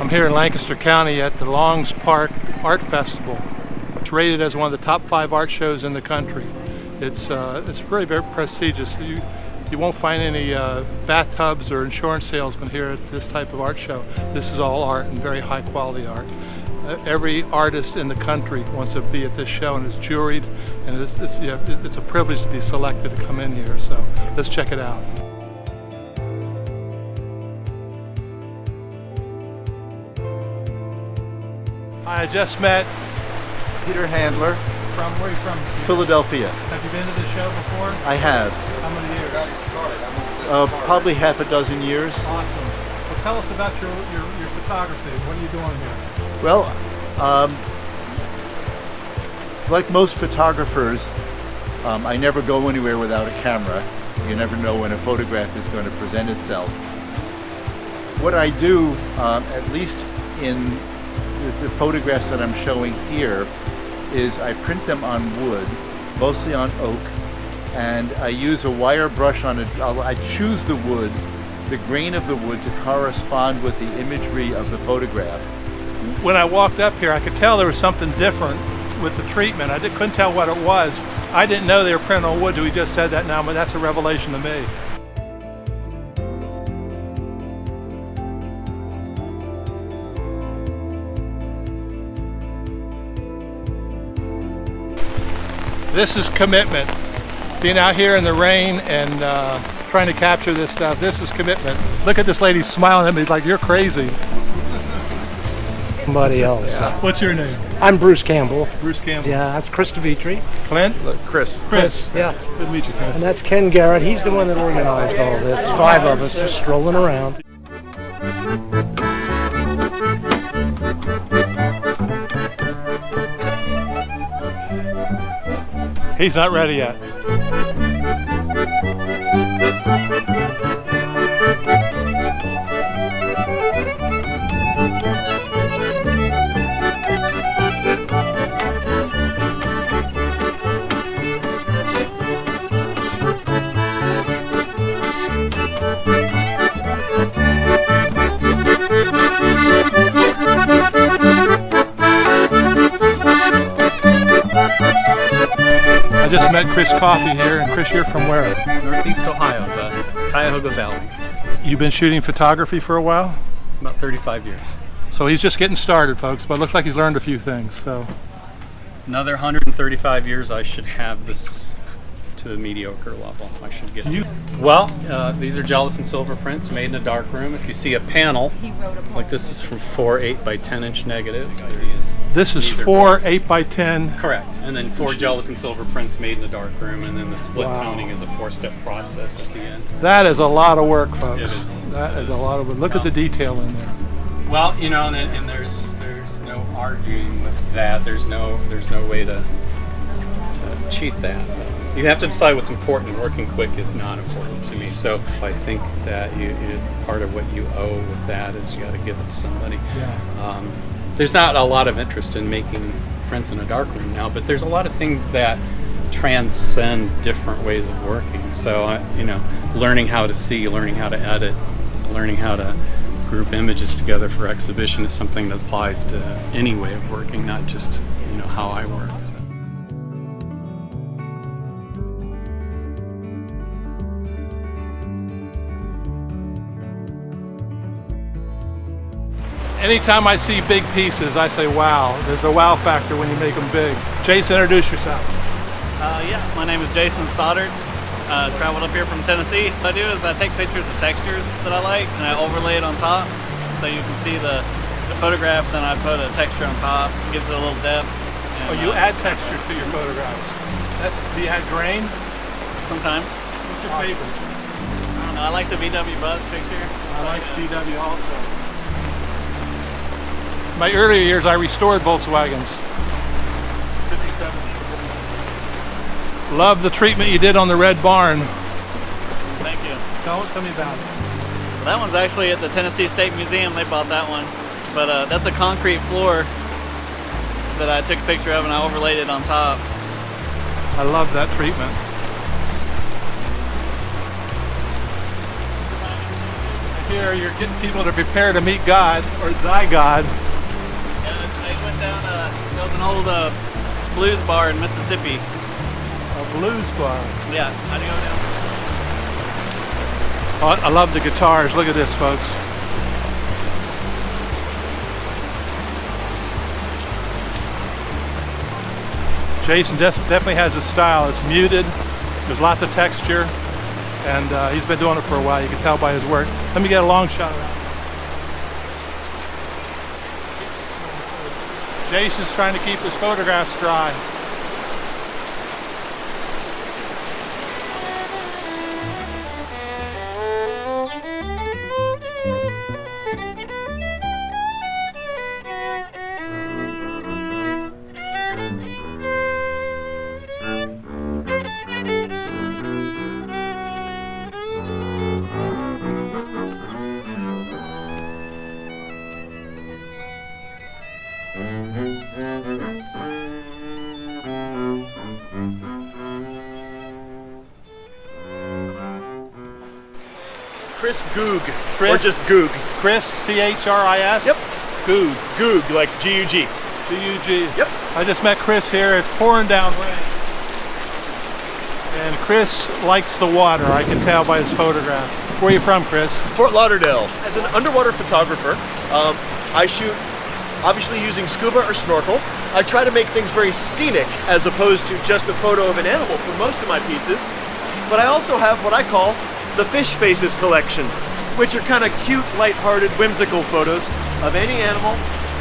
I'm here in Lancaster County at the Longs Park Art Festival. It's rated as one of the top 5 art shows in the country. It's really very prestigious. You won't find any bathtubs or insurance salesmen here at this type of art show. This is all art and very high quality art. Every artist in the country wants to be at this show and is juried, and it's a privilege to be selected to come in here. So let's check it out. I just met Peter Handler. From where are you from? Philadelphia. Have you been to this show before? I have. How many years? Probably half a dozen years. Awesome. Well, tell us about your photography. What are you doing here? Well, like most photographers, I never go anywhere without a camera. You never know when a photograph is going to present itself. What I do, at least in the photographs that I'm showing here, is I print them on wood, mostly on oak, and I use a wire brush on it. I choose the wood, the grain of the wood, to correspond with the imagery of the photograph. When I walked up here, I could tell there was something different with the treatment. Couldn't tell what it was. I didn't know they were printed on wood. We just said that now, but that's a revelation to me. This is commitment. Being out here in the rain and trying to capture this stuff, this is commitment. Look at this lady smiling at me like you're crazy. Somebody else. Yeah. What's your name? I'm Bruce Campbell. Bruce Campbell. Yeah, that's Chris DeVitri. Clint? Chris. Chris. Yeah. Good to meet you, Chris. And that's Ken Garrett. He's the one that organized all this. There's 5 of us just strolling around. He's not ready yet. I just met Chris Coffey here, and Chris, you're from where? Northeast Ohio, the Cuyahoga Valley. You've been shooting photography for a while? About 35 years. So he's just getting started, folks, but it looks like he's learned a few things. So Another 135 years, I should have this to a mediocre level. I should get to. Well, these are gelatin silver prints made in a dark room. If you see a panel, like this is from 4 8x10" negatives. this is 4 8x10. Correct. And then 4 gelatin silver prints made in a dark room, and then the split toning is a 4-step process at the end. That is a lot of work, folks. It is. That is a lot of work. Look at the detail in there. Well, you know, and there's no arguing with that. There's no way to cheat that. You have to decide what's important. Working quick is not important to me. So I think that part of what you owe with that is you got to give it to somebody. Yeah. There's not a lot of interest in making prints in a darkroom now, but there's a lot of things that transcend different ways of working. So learning how to see, learning how to edit, learning how to group images together for exhibition is something that applies to any way of working, not just how I work. So. Anytime I see big pieces, I say, wow. There's a wow factor when you make them big. Jason, introduce yourself. Yeah, my name is Jason Stoddard. Traveled up here from Tennessee. What I do is I take pictures of textures that I like and I overlay it on top so you can see the photograph, then I put a texture on top. It gives it a little depth. And, You add texture to your photographs. Do you add grain? Sometimes. What's your favorite? I don't know, I like the VW Buzz picture. I like VW also. My earlier years, I restored Volkswagens. 57. Love the treatment you did on the Red Barn. Thank you. Tell me about it. Well, that one's actually at the Tennessee State Museum. They bought that one. But that's a concrete floor that I took a picture of and I overlaid it on top. I love that treatment. Here you're getting people to prepare to meet God, or thy God. And I went down, there was an old blues bar in Mississippi. A blues bar. Yeah, I had to go down. Oh, I love the guitars. Look at this, folks. Jason definitely has a style. It's muted. There's lots of texture. And he's been doing it for a while. You can tell by his work. Let me get a long shot of that. Jason's trying to keep his photographs dry. Chris Goog. Chris? Or just Goog. Chris, C-H-R-I-S? Yep. Goog. Goog, like G-U-G. B-U-G. Yep. I just met Chris here. It's pouring down rain. And Chris likes the water. I can tell by his photographs. Where are you from, Chris? Fort Lauderdale. As an underwater photographer, I shoot obviously using scuba or snorkel. I try to make things very scenic as opposed to just a photo of an animal for most of my pieces. But I also have what I call the Fish Faces collection, which are kind of cute, lighthearted, whimsical photos of any animal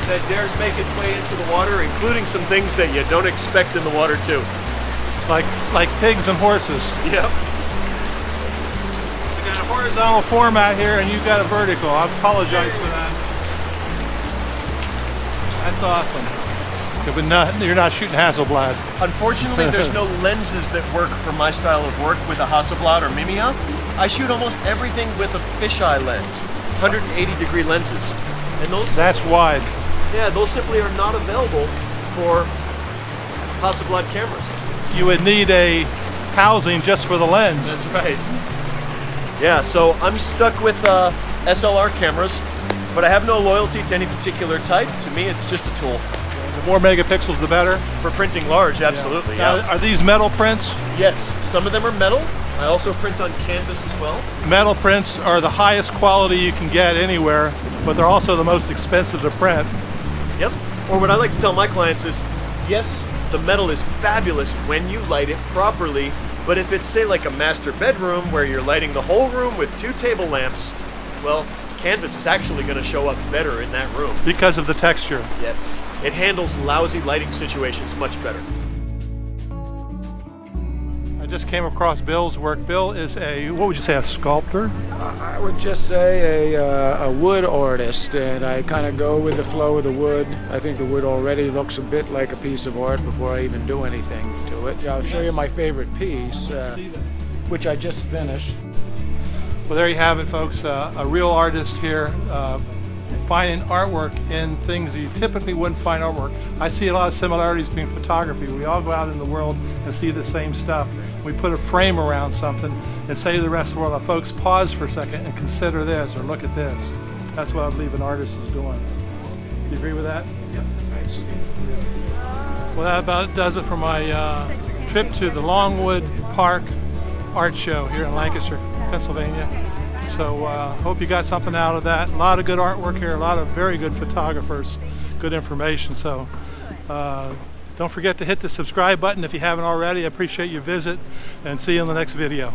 that dares make its way into the water, including some things that you don't expect in the water too. Like pigs and horses. Yep. We got a horizontal format here and you've got a vertical. I apologize for that. That's awesome. Yeah, but you're not shooting Hasselblad. Unfortunately, there's no lenses that work for my style of work with a Hasselblad or Mimiya. I shoot almost everything with a fisheye lens, 180-degree lenses. And those That's wide. those simply are not available for Hasselblad cameras. You would need a housing just for the lens. That's right. Yeah, so I'm stuck with SLR cameras, but I have no loyalty to any particular type. To me, it's just a tool. The more megapixels, the better. For printing large, absolutely, yeah. Now, are these metal prints? Yes, some of them are metal. I also print on canvas as well. Metal prints are the highest quality you can get anywhere, but they're also the most expensive to print. Yep. Or what I like to tell my clients is, yes, the metal is fabulous when you light it properly, but if it's, say, like a master bedroom where you're lighting the whole room with 2 table lamps, well, canvas is actually going to show up better in that room. Because of the texture. Yes. It handles lousy lighting situations much better. I just came across Bill's work. Bill is what would you say, a sculptor? I would just say a wood artist, and I kind of go with the flow of the wood. I think the wood already looks a bit like a piece of art before I even do anything to it. I'll show you my favorite piece, which I just finished. Well, there you have it, folks. A real artist here, finding artwork in things you typically wouldn't find artwork. I see a lot of similarities between photography. We all go out in the world and see the same stuff. We put a frame around something and say to the rest of the world, now, folks, pause for a second and consider this or look at this. That's what I believe an artist is doing. Do you agree with that? Yep, thanks. Well, that about does it for my trip to the Longwood Park Art Show here in Lancaster, Pennsylvania. So hope you got something out of that. A lot of good artwork here, a lot of very good photographers, good information. So don't forget to hit the subscribe button if you haven't already. I appreciate your visit and see you in the next video.